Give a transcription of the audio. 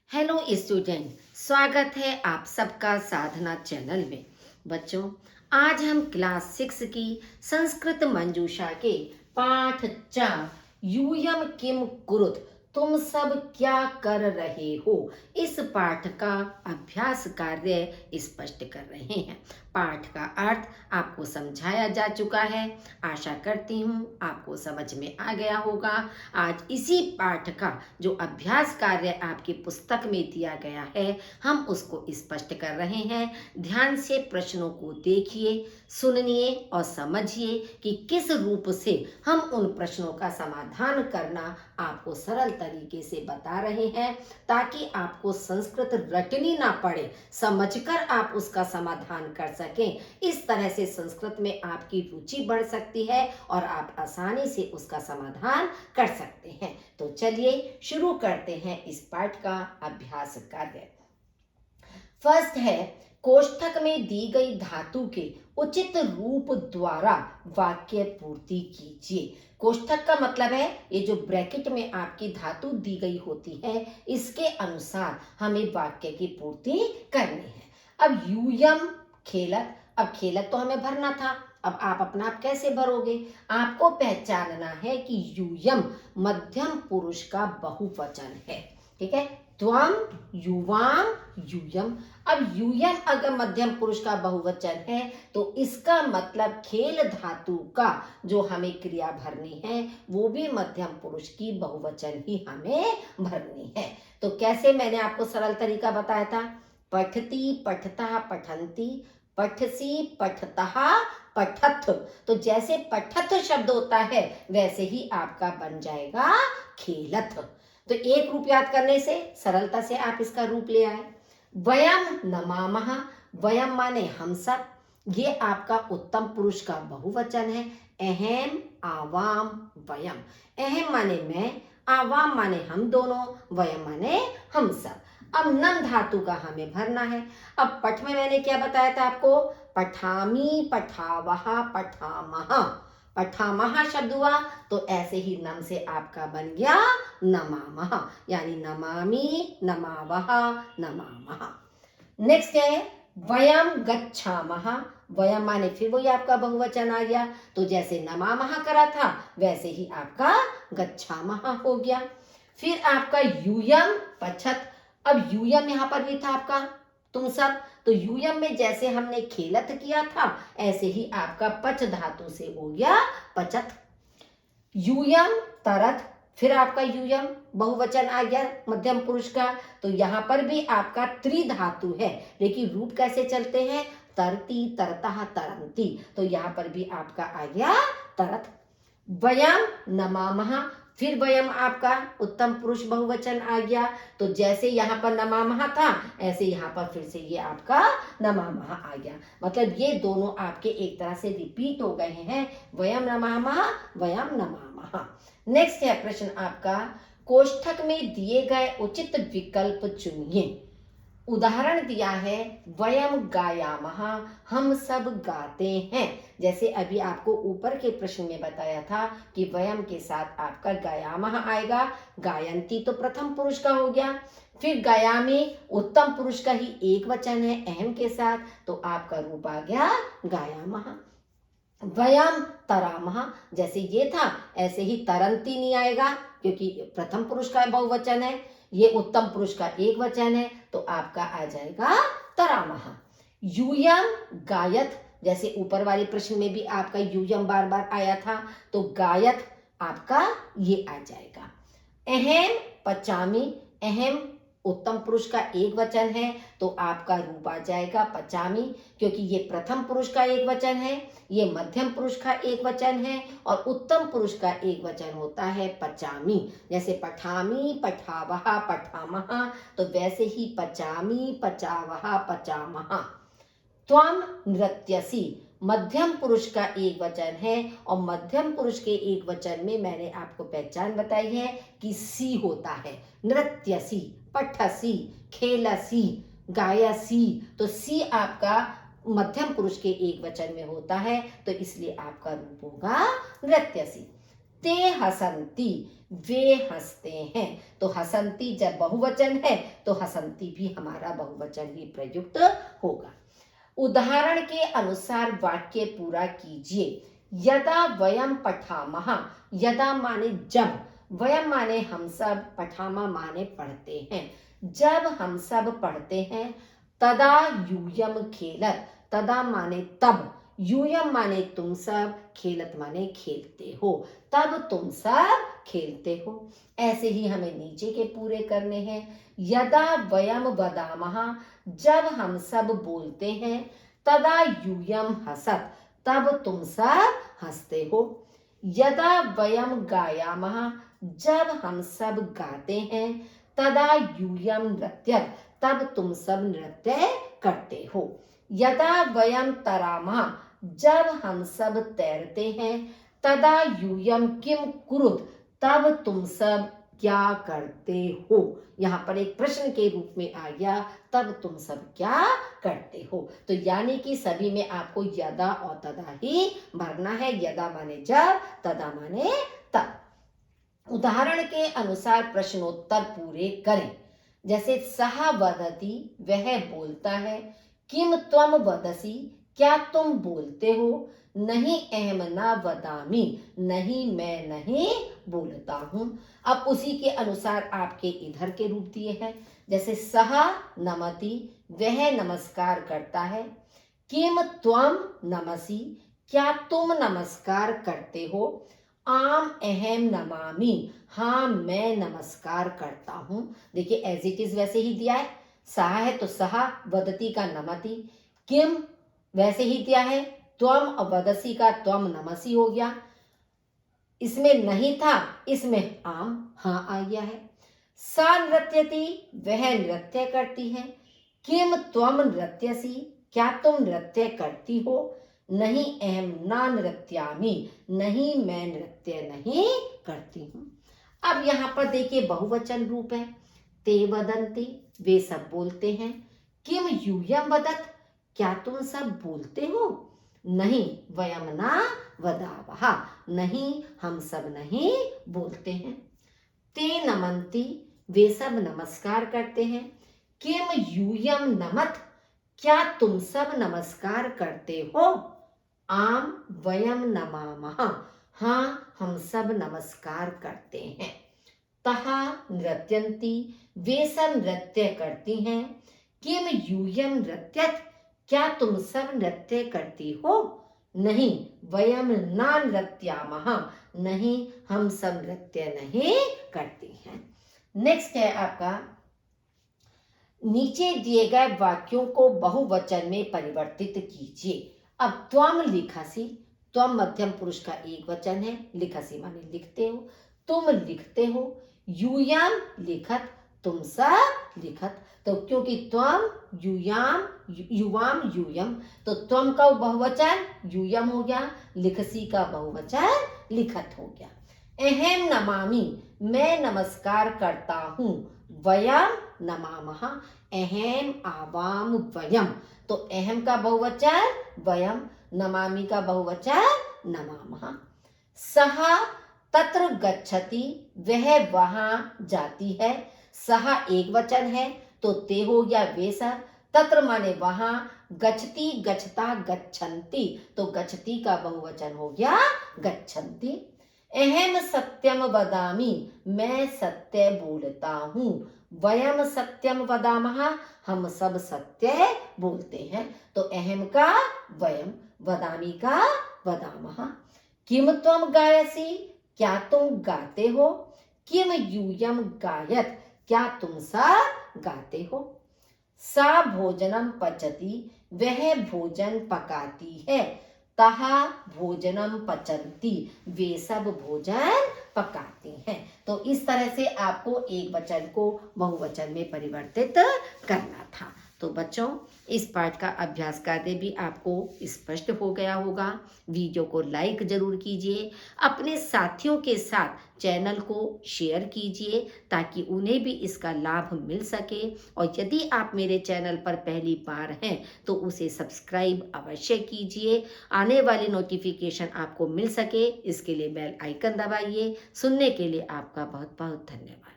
Hello student, स्वागत है आप सबका साधना चैनल में। बच्चों, आज हम क्लास 6 की संस्कृत मंजूषा के पाठ 4 यूयम किम कुरुत, तुम सब क्या कर रहे हो, इस पाठ का अभ्यास कार्य स्पष्ट कर रहे हैं। पाठ का अर्थ आपको समझाया जा चुका है। आशा करती हूँ आपको समझ में आ गया होगा। आज इसी पाठ का जो अभ्यास कार्य आपकी पुस्तक में दिया गया है, हम उसको स्पष्ट कर रहे हैं। ध्यान से प्रश्नों को देखिए, सुनिए और समझिए कि किस रूप से हम उन प्रश्नों का समाधान करना आपको सरल तरीके से बता रहे हैं, ताकि आपको संस्कृत रटनी ना पड़े, समझकर आप उसका समाधान कर सकें। इस तरह से संस्कृत में आपकी रुचि बढ़ सकती है और आप आसानी से उसका समाधान कर सकते हैं। तो चलिए शुरू करते हैं इस पाठ का अभ्यास कार्य। फर्स्ट है, कोष्ठक में दी गई धातु के उचित रूप द्वारा वाक्य पूर्ति कीजिए। कोष्ठक का मतलब है ये जो ब्रैकेट में आपकी धातु दी गई होती है, इसके अनुसार हमें वाक्य की पूर्ति करनी है। अब यूयम खेलत, अब खेलत तो हमें भरना था। अब आप अपना आप कैसे भरोगे? आपको पहचानना है कि यूयम मध्यम पुरुष का बहुवचन है। ठीक है, त्वम, युवाम, यूयम। अब यूयम अगर मध्यम पुरुष का बहुवचन है तो इसका मतलब खेल धातु का जो हमें क्रिया भरनी है वो भी मध्यम पुरुष की बहुवचन ही हमें भरनी है। तो कैसे, मैंने आपको सरल तरीका बताया था। पठती, पठता, पठंती, पठसी, पठतः, पठथ। तो जैसे पठथ शब्द होता है वैसे ही आपका बन जाएगा खेलथ। तो एक रूप याद करने से सरलता से आप इसका रूप ले आए। वयम नमामः, वयम माने हम सब, ये आपका उत्तम पुरुष का बहुवचन है। अहम, आवाम, वयम। अहम माने मैं, आवाम माने हम दोनों, वयम माने हम सब। अब नम धातु का हमें भरना है। अब पठ में मैंने क्या बताया था आपको? पठामी, पठावह, पठामह। पठामह शब्द हुआ तो ऐसे ही नम से आपका बन गया नमामः, यानी नमामि, नमावह, नमामः। नेक्स्ट है वयम गच्छामः। वयम माने फिर वही आपका बहुवचन आ गया, तो जैसे नमामः करा था वैसे ही आपका गच्छामः हो गया। फिर आपका यूयम पछत। अब यूयम यहां पर भी था आपका तुम सब, तो यूयम में जैसे हमने खेलत किया था ऐसे ही आपका पच धातु से हो गया पचत। यूयम तरत, फिर आपका यूयम बहुवचन आ गया मध्यम पुरुष का, तो यहां पर भी आपका त्रिधातु है, लेकिन रूप कैसे चलते हैं? तरती, तरतः, तरंती। तो यहां पर भी आपका आ गया तरत। वयम नमामः, फिर वयम आपका उत्तम पुरुष बहुवचन आ गया, तो जैसे यहाँ पर नमामः था ऐसे यहाँ पर फिर से ये आपका नमामः आ गया। मतलब ये दोनों आपके एक तरह से रिपीट हो गए हैं, वयम नमामः, वयम नमामः। नेक्स्ट है प्रश्न आपका, कोष्ठक में दिए गए उचित विकल्प चुनिए। उदाहरण दिया है वयम गायामः, हम सब गाते हैं। जैसे अभी आपको ऊपर के प्रश्न में बताया था कि वयम के साथ आपका गायामः आएगा। गायंती तो प्रथम पुरुष का हो गया, फिर गायामी उत्तम पुरुष का ही एक वचन है अहम के साथ, तो आपका रूप आ गया गायामः। वयम तरामः, जैसे ये था ऐसे ही तरंती नहीं आएगा क्योंकि प्रथम पुरुष का बहुवचन है, ये उत्तम पुरुष का एक वचन है, तो आपका आ जाएगा तरामः। यूयम गायत, जैसे ऊपर वाले प्रश्न में भी आपका यूयम बार बार आया था, तो गायत आपका ये आ जाएगा। अहम पचामी, अहम उत्तम पुरुष का एक वचन है, तो आपका रूप आ जाएगा पचामी, क्योंकि ये प्रथम पुरुष का एक वचन है, ये मध्यम पुरुष का एक वचन है और उत्तम पुरुष का एक वचन होता है पचामी। जैसे पठामी, पठावह, पठामह, तो वैसे ही पचामी, पचावह, पचामह। त्वम नृत्यसी, मध्यम पुरुष का एक वचन है और मध्यम पुरुष के एक वचन में मैंने आपको पहचान बताई है कि सी होता है। नृत्यसी, पठसी, खेलसी, गायसी, तो सी आपका मध्यम पुरुष के एक वचन में होता है, तो इसलिए आपका रूप होगा नृत्यसी। ते हसन्ति, वे हंसते हैं। तो हसन्ति जब बहुवचन है तो हसन्ति भी हमारा बहुवचन ही प्रयुक्त होगा। उदाहरण के अनुसार वाक्य पूरा कीजिए। यदा वयम पठामः, यदा माने जब, वयम माने हम सब, पठामः माने पढ़ते हैं। जब हम सब पढ़ते हैं, तदा यूयम खेलत, तदा माने तब, यूयम माने तुम सब, खेलत माने खेलते हो, तब तुम सब खेलते हो। ऐसे ही हमें नीचे के पूरे करने हैं। यदा वयम वदामः, जब हम सब बोलते हैं, तदा यूयम हसत, तब तुम सब हंसते हो। यदा वयम गायामः, जब हम सब गाते हैं, तदा यूयम नृत्यत, तब तुम सब नृत्य करते हो। यदा वयम तरामः, जब हम सब तैरते हैं, तदा यूयम किम कुरुत, तब तुम सब क्या करते हो। यहाँ पर एक प्रश्न के रूप में आ गया, तब तुम सब क्या करते हो। तो यानी कि सभी में आपको यदा और तदा ही भरना है। यदा माने जब, तदा माने तब। उदाहरण के अनुसार प्रश्नोत्तर पूरे करें। जैसे सह वदति, वह बोलता है। किम त्वम वदसि, क्या तुम बोलते हो। नहीं अहम न वदामि, नहीं मैं नहीं बोलता हूं। अब उसी के अनुसार आपके इधर के रूप दिए हैं। जैसे सह नमति, वह नमस्कार करता है। किम त्वम नमसि, क्या तुम नमस्कार करते हो। आम अहम नमामि, हाँ मैं नमस्कार करता हूं। देखिए एज इट इज वैसे ही दिया है। सहा है तो सहा, वदती का नमति। किम वैसे ही दिया है। त्वम और वदसी का त्वम नमसी हो गया। इसमें नहीं था, इसमें आम हाँ आ गया है। सा नृत्यति, वह नृत्य करती है। किम त्वम नृत्यसी, क्या तुम नृत्य करती हो। नहीं अहम ना नृत्यामि, नहीं मैं नृत्य नहीं करती हूं। अब यहाँ पर देखिए बहुवचन रूप है। ते वदन्ति, वे सब बोलते हैं। किम यूयम वदत, क्या तुम सब बोलते हो। नहीं वयम ना वदावः, नहीं हम सब नहीं बोलते हैं। ते नमन्ति, वे सब नमस्कार करते हैं। किम यूयम नमत, क्या तुम सब नमस्कार करते हो। आम वयम नमामः, हाँ हम सब नमस्कार करते हैं। तहा नृत्यन्ति, वे सब नृत्य करती हैं। किम यूयम नृत्यत, क्या तुम सब नृत्य करती हो। नहीं वयम ना नृत्यामः, नहीं हम सब नृत्य नहीं करती हैं। नेक्स्ट है आपका, नीचे दिए गए वाक्यों को बहुवचन में परिवर्तित कीजिए। अब त्वम लिखसी, त्वम मध्यम पुरुष का एक वचन है। लिखसी माने लिखते हो, तुम लिखते हो। यूयम लिखत, तुम सब लिखत। तो क्योंकि त्वम यूयाम युवाम यूयम, तो त्वम का बहुवचन यूयम हो गया, लिखसी का बहुवचन लिखत हो गया। अहम नमामि, मैं नमस्कार करता हूं। वयम नमामः, अहम आवाम वयम। तो अहम का बहुवचन वयम, नमामि का बहुवचन नमामः। सह तत्र गच्छति, वह वहां जाती है। सह एक वचन है तो ते हो गया वे सब। तत्र माने वहां, गच्छति गच्छता गच्छन्ति, तो गच्छति का बहुवचन हो गया गच्छन्ति। अहम सत्यम वदामि, मैं सत्य बोलता हूं। वयम सत्यम वदामः, हम सब सत्य बोलते हैं। तो अहम का वयम, वदामि का वदामः। किम त्वम गायसी, क्या तुम गाते हो। किम यूयम गायत, क्या तुम सब गाते हो। सा भोजनम पचति, वह भोजन पकाती है। तहा भोजनम पचन्ति, वे सब भोजन पकाती हैं। तो इस तरह से आपको एक वचन को बहुवचन में परिवर्तित करना था। तो बच्चों, इस पाठ का अभ्यास करके भी आपको स्पष्ट हो गया होगा। वीडियो को लाइक जरूर कीजिए, अपने साथियों के साथ चैनल को शेयर कीजिए ताकि उन्हें भी इसका लाभ मिल सके। और यदि आप मेरे चैनल पर पहली बार हैं तो उसे सब्सक्राइब अवश्य कीजिए, आने वाली नोटिफिकेशन आपको मिल सके इसके लिए बेल आइकन दबाइए। सुनने के लिए आपका बहुत बहुत धन्यवाद।